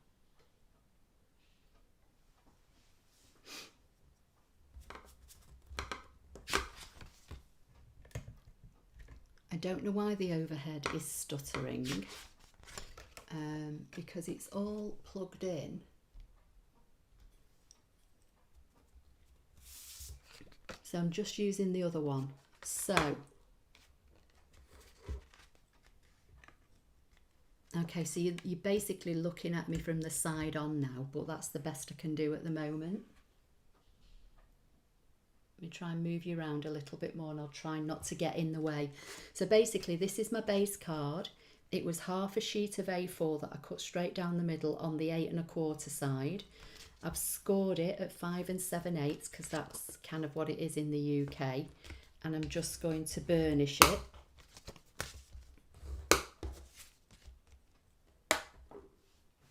I don't know why the overhead is stuttering, because it's all plugged in. So I'm just using the other one. So, okay, so you're basically looking at me from the side on now, but that's the best I can do at the moment. Let me try and move you around a little bit more and I'll try not to get in the way. So basically this is my base card. It was half a sheet of A4 that I cut straight down the middle on the 8 1/4 side. I've scored it at 5 7/8 because that's kind of what it is in the UK, and I'm just going to burnish it.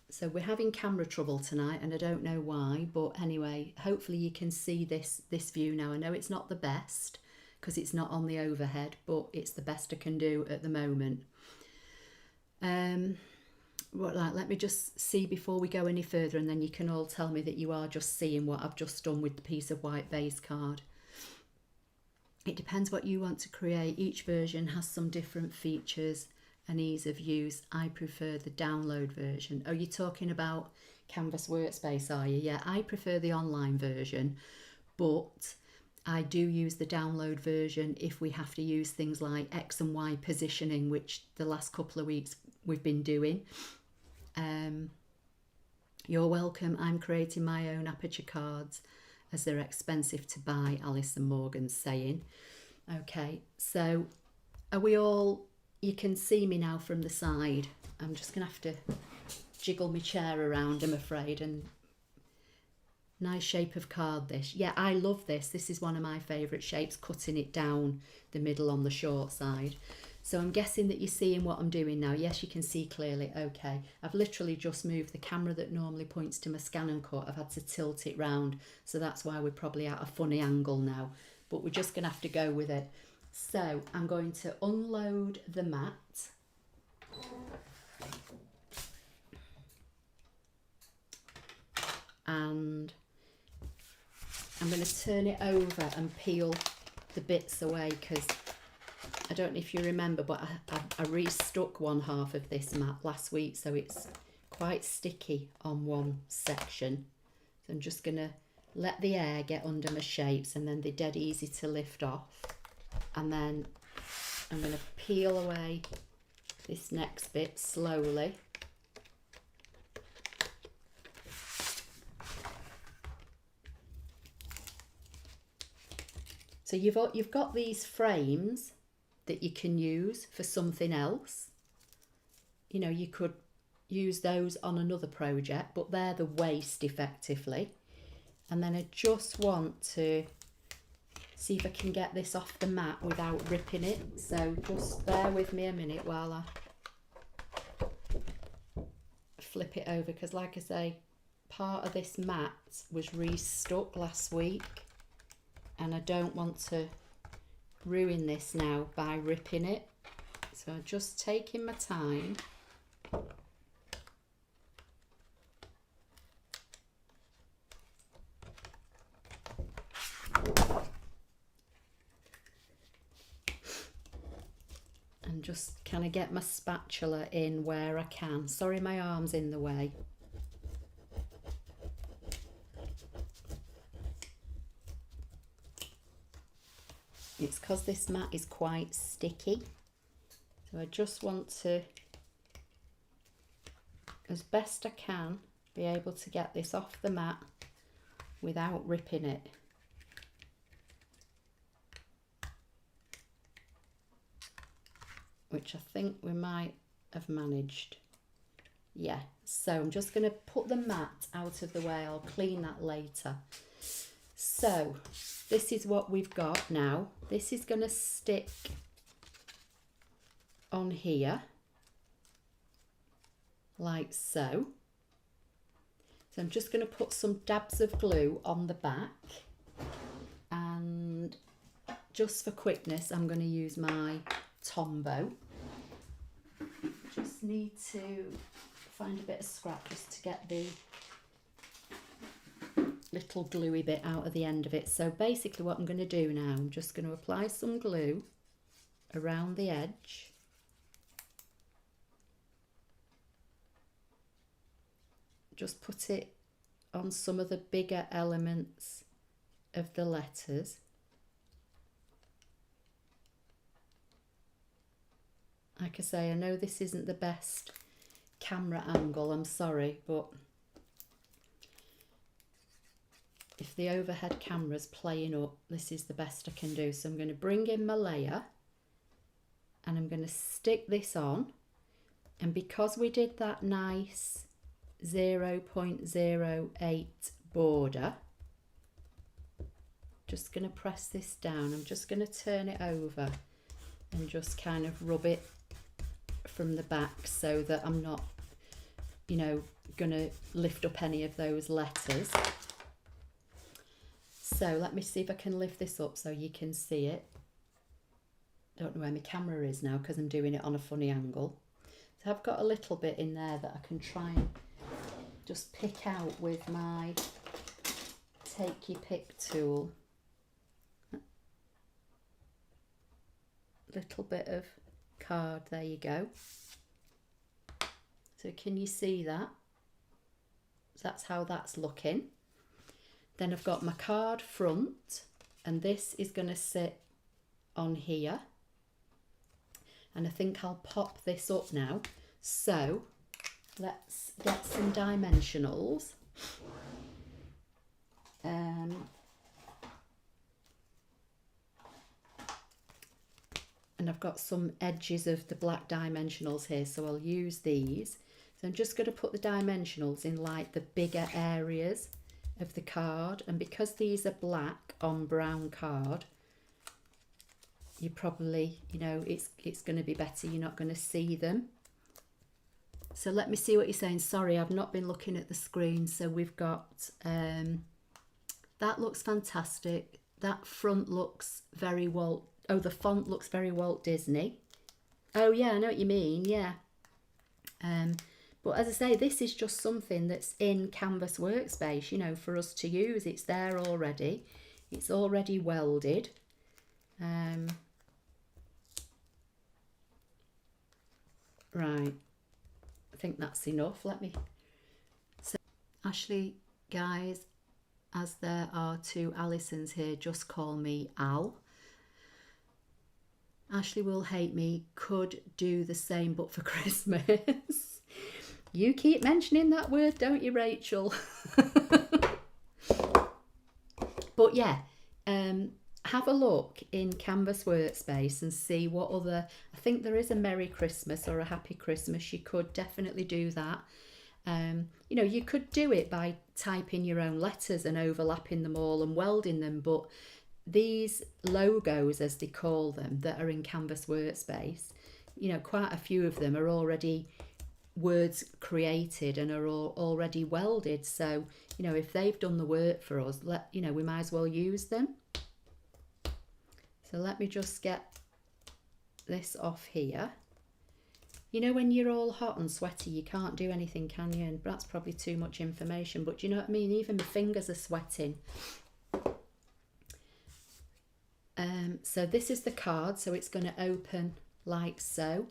So we're having camera trouble tonight and I don't know why, but anyway, hopefully you can see this view now. I know it's not the best because it's not on the overhead, but it's the best I can do at the moment. Let me just see before we go any further, and then you can all tell me that you are just seeing what I've just done with the piece of white base card. It depends what you want to create. Each version has some different features and ease of use. I prefer the download version. Oh, you're talking about Canvas Workspace, are you? Yeah, I prefer the online version, but I do use the download version if we have to use things like X and Y positioning, which the last couple of weeks we've been doing. You're welcome. I'm creating my own aperture cards as they're expensive to buy, Alison Morgan's saying. Okay, so are we all, you can see me now from the side. I'm just going to have to jiggle my chair around, I'm afraid. And nice shape of card this. Yeah, I love this. This is one of my favourite shapes, cutting it down the middle on the short side. So I'm guessing that you're seeing what I'm doing now. Yes, you can see clearly. Okay, I've literally just moved the camera that normally points to my ScanNCut. I've had to tilt it round, so that's why we're probably at a funny angle now. But we're just going to have to go with it. So I'm going to unload the mat. And I'm going to turn it over and peel the bits away, because I don't know if you remember, but I restuck one half of this mat last week, so it's quite sticky on one section. So I'm just going to let the air get under my shapes, and then they're dead easy to lift off. And then I'm going to peel away this next bit slowly. So you've got these frames that you can use for something else. You know, you could use those on another project, but they're the waste effectively. And then I just want to see if I can get this off the mat without ripping it. So just bear with me a minute while I flip it over, because like I say, part of this mat was restuck last week and I don't want to ruin this now by ripping it. So I'm just taking my time. And just kind of get my spatula in where I can. Sorry, my arm's in the way. It's because this mat is quite sticky. So I just want to, as best I can, be able to get this off the mat without ripping it. Which I think we might have managed. Yeah, so I'm just going to put the mat out of the way. I'll clean that later. So this is what we've got now. This is going to stick on here like so. So I'm just going to put some dabs of glue on the back, and just for quickness I'm going to use my Tombow. Just need to find a bit of scrap just to get the little gluey bit out of the end of it. So basically what I'm going to do now, I'm just going to apply some glue around the edge. Just put it on some of the bigger elements of the letters. Like I say, I know this isn't the best camera angle, I'm sorry, but if the overhead camera's playing up, this is the best I can do. So I'm going to bring in my layer and I'm going to stick this on. And because we did that nice 0.08 border. Just going to press this down. I'm just going to turn it over and just kind of rub it from the back so that I'm not, you know, going to lift up any of those letters. So let me see if I can lift this up so you can see it. Don't know where my camera is now because I'm doing it on a funny angle. So I've got a little bit in there that I can try and just pick out with my take your pick tool. Little bit of card, there you go. So can you see that? So that's how that's looking. Then I've got my card front, and this is going to sit on here. And I think I'll pop this up now. So let's get some dimensionals. And I've got some edges of the black dimensionals here, so I'll use these. So I'm just going to put the dimensionals in like the bigger areas of the card, and because these are black on brown card, you probably, you know, it's going to be better, you're not going to see them. So let me see what you're saying. Sorry, I've not been looking at the screen. So we've got that looks fantastic. That front looks very Walt. Oh, the font looks very Walt Disney. Oh yeah, I know what you mean. Yeah. But as I say, this is just something that's in Canvas Workspace, you know, for us to use. It's there already. It's already welded. Right. I think that's enough. Let me. So, Ashley, guys, as there are two Alisons here, just call me Al. Ashley will hate me. Could do the same, but for Christmas. You keep mentioning that word, don't you, Rachel? But yeah, have a look in Canvas Workspace and see what other, I think there is a Merry Christmas or a Happy Christmas. You could definitely do that. You know, you could do it by typing your own letters and overlapping them all and welding them, but these logos, as they call them, that are in Canvas Workspace, you know, quite a few of them are already words created and are all already welded. So, you know, if they've done the work for us, you know, we might as well use them. So let me just get this off here. You know, when you're all hot and sweaty, you can't do anything, can you? And that's probably too much information, but you know what I mean? Even my fingers are sweating. So this is the card, so it's going to open like so.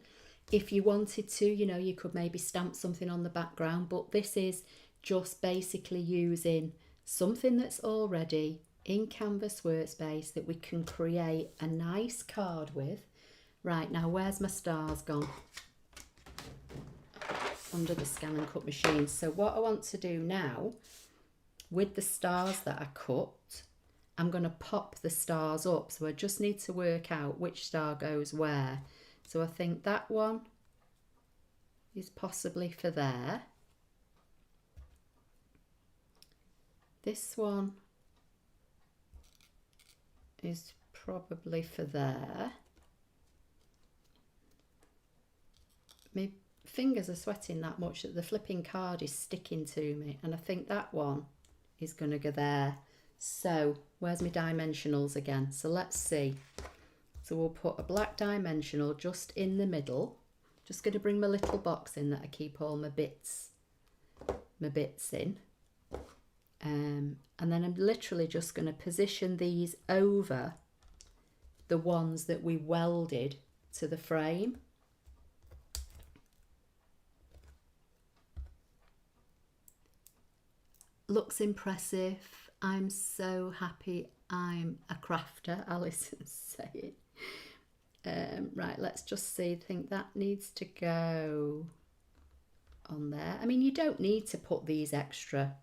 If you wanted to, you know, you could maybe stamp something on the background, but this is just basically using something that's already in Canvas Workspace that we can create a nice card with. Right, now where's my stars gone? Under the ScanNCut machine. So what I want to do now, with the stars that I cut, I'm going to pop the stars up. So I just need to work out which star goes where. So I think that one is possibly for there. This one is probably for there. My fingers are sweating that much that the flipping card is sticking to me, and I think that one is going to go there. So where's my dimensionals again? So let's see. So we'll put a black dimensional just in the middle. Just going to bring my little box in that I keep all my bits in. And then I'm literally just going to position these over the ones that we welded to the frame. Looks impressive. I'm so happy I'm a crafter, Alison's saying. Right, let's just see. I think that needs to go on there. I mean, you don't need to put these extra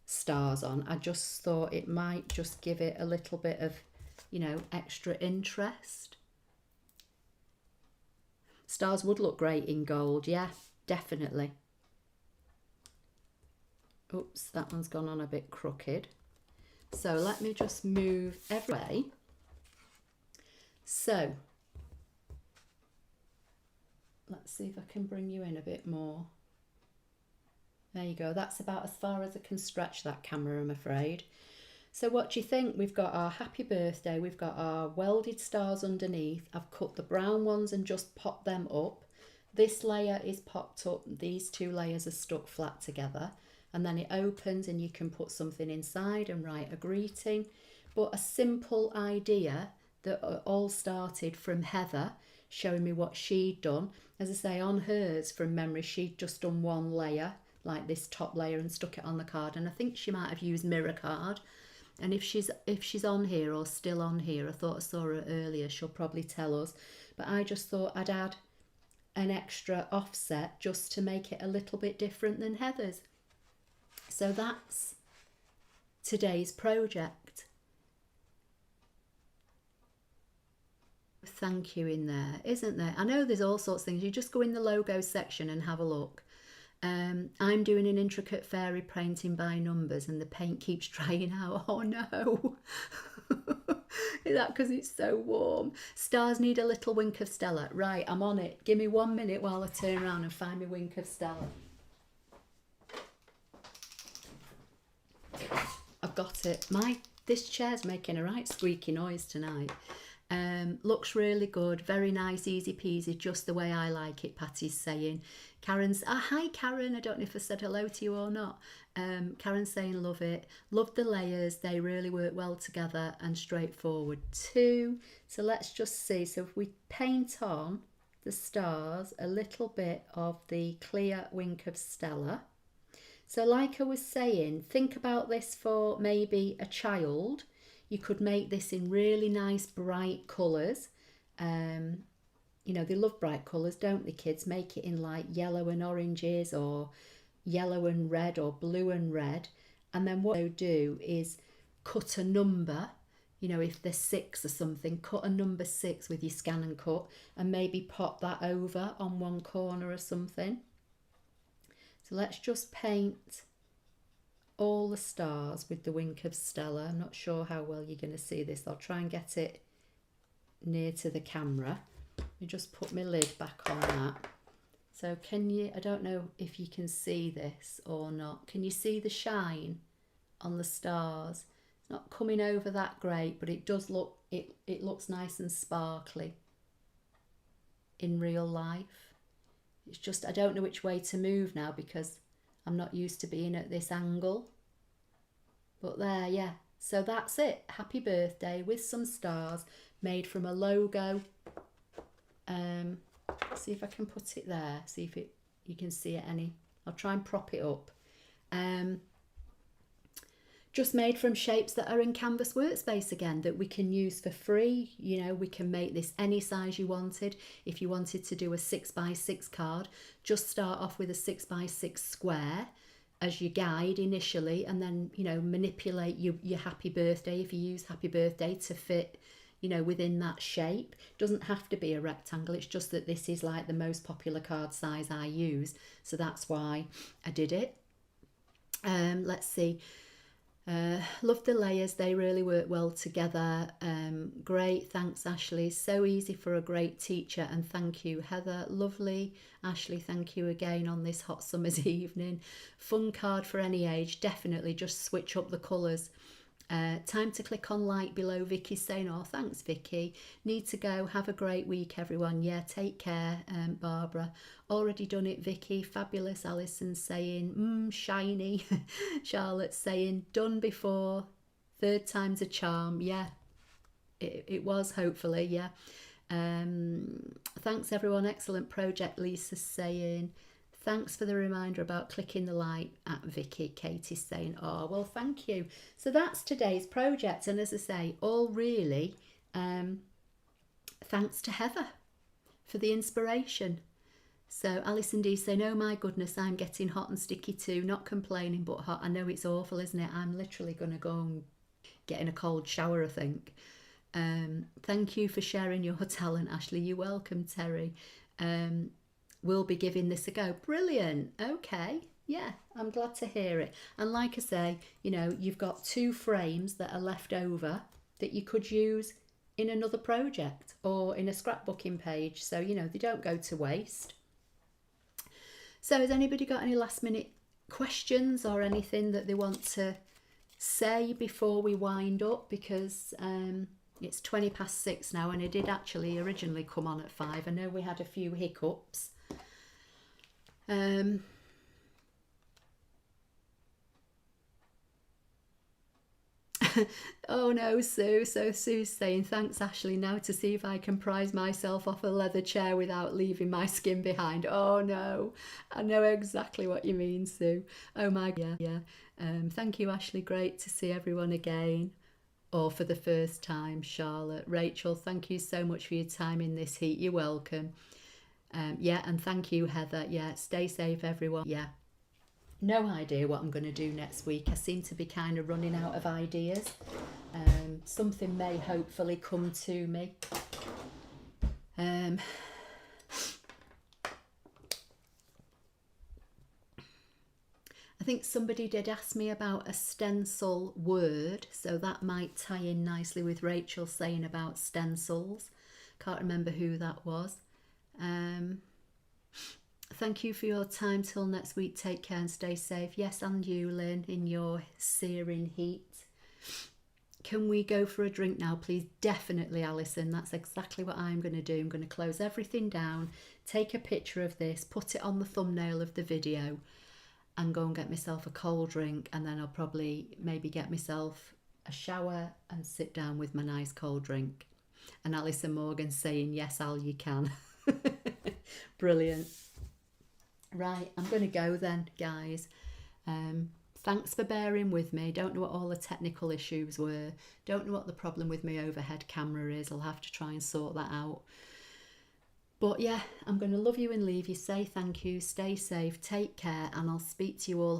stars on. I just thought it might just give it a little bit of, you know, extra interest. Stars would look great in gold, yeah, definitely. Oops, that one's gone on a bit crooked. So let me just move every way. So let's see if I can bring you in a bit more. There you go. That's about as far as I can stretch that camera, I'm afraid. So what do you think? We've got our happy birthday. We've got our welded stars underneath. I've cut the brown ones and just popped them up. This layer is popped up. These two layers are stuck flat together. And then it opens and you can put something inside and write a greeting. But a simple idea that all started from Heather showing me what she'd done. As I say, on hers from memory, she'd just done one layer, like this top layer, and stuck it on the card. And I think she might have used mirror card. And if she's on here or still on here, I thought I saw her earlier, she'll probably tell us. But I just thought I'd add an extra offset just to make it a little bit different than Heather's. So that's today's project. Thank you in there, isn't there? I know there's all sorts of things. You just go in the logo section and have a look. I'm doing an intricate fairy painting by numbers and the paint keeps drying out. Oh no. Is that because it's so warm? Stars need a little wink of Stella. Right, I'm on it. Give me 1 minute while I turn around and find my wink of Stella. I've got it. This chair's making a right squeaky noise tonight. Looks really good, very nice, easy peasy, just the way I like it, Patty's saying. Karen's, hi Karen, I don't know if I said hello to you or not. Karen's saying love it, love the layers, they really work well together and straightforward too. So let's just see, so if we paint on the stars a little bit of the clear wink of Stella. So like I was saying, think about this for maybe a child. You could make this in really nice bright colours. You know, they love bright colours, don't they, kids? Make it in like yellow and oranges or yellow and red or blue and red. And then what they do is cut a number, you know, if they're 6 or something, cut a number 6 with your ScanNCut and maybe pop that over on one corner or something. So let's just paint all the stars with the wink of Stella. I'm not sure how well you're going to see this. I'll try and get it near to the camera. Let me just put my lid back on that. So can you, I don't know if you can see this or not. Can you see the shine on the stars? It's not coming over that great, but it does look, it looks nice and sparkly in real life. It's just, I don't know which way to move now because I'm not used to being at this angle. But there, yeah. So that's it. Happy birthday with some stars made from a logo. See if I can put it there. See if you can see it any. I'll try and prop it up. Just made from shapes that are in Canvas Workspace again, that we can use for free. You know, we can make this any size you wanted. If you wanted to do a 6x6 card, just start off with a 6x6 square as your guide initially, and then, you know, manipulate your happy birthday, if you use happy birthday, to fit, you know, within that shape. It doesn't have to be a rectangle. It's just that this is like the most popular card size I use, so that's why I did it. Let's see. Love the layers, they really work well together. Great, thanks Ashley, so easy for a great teacher, and thank you Heather. Lovely Ashley, thank you again on this hot summer's evening. Fun card for any age, definitely. Just switch up the colours. Time to click on like below. Vicky's saying, oh thanks Vicky, need to go, have a great week everyone. Yeah, take care. Barbara, already done it Vicky, fabulous. Alison saying shiny. Charlotte saying done before, third time's a charm. Yeah, it was, hopefully. Yeah. Thanks everyone, excellent project. Lisa saying thanks for the reminder about clicking the like at Vicky. Katie's saying, oh, well, thank you. So that's today's project. And as I say, all really thanks to Heather for the inspiration. So Alison D saying, oh my goodness, I'm getting hot and sticky too. Not complaining, but hot. I know it's awful, isn't it? I'm literally going to go and get in a cold shower, I think. Thank you for sharing your talent, Ashley. You're welcome, Terry. We'll be giving this a go. Brilliant. Okay. Yeah, I'm glad to hear it. And like I say, you know, you've got 2 frames that are left over that you could use in another project or in a scrapbooking page. So, you know, they don't go to waste. So has anybody got any last minute questions or anything that they want to say before we wind up? Because it's 6:20 now, and I did actually originally come on at 5. I know we had a few hiccups. Oh no, Sue. So Sue's saying, thanks, Ashley, now to see if I can prise myself off a leather chair without leaving my skin behind. Oh no, I know exactly what you mean, Sue. Oh my, yeah. Thank you, Ashley. Great to see everyone again. Or for the first time, Charlotte. Rachel, thank you so much for your time in this heat. You're welcome. Yeah, and thank you, Heather. Yeah, stay safe, everyone. Yeah. No idea what I'm going to do next week. I seem to be kind of running out of ideas. Something may hopefully come to me. I think somebody did ask me about a stencil word, so that might tie in nicely with Rachel saying about stencils. Can't remember who that was. Thank you for your time till next week. Take care and stay safe. Yes, and you, Lynn, in your searing heat. Can we go for a drink now, please? Definitely, Alison. That's exactly what I'm going to do. I'm going to close everything down, take a picture of this, put it on the thumbnail of the video, and go and get myself a cold drink. And then I'll probably maybe get myself a shower and sit down with my nice cold drink. And Alison Morgan saying, yes, Al, you can. Brilliant. Right, I'm going to go then, guys. Thanks for bearing with me. Don't know what all the technical issues were. Don't know what the problem with my overhead camera is. I'll have to try and sort that out. But yeah, I'm going to love you and leave you. Say thank you, stay safe, take care, and I'll speak to you all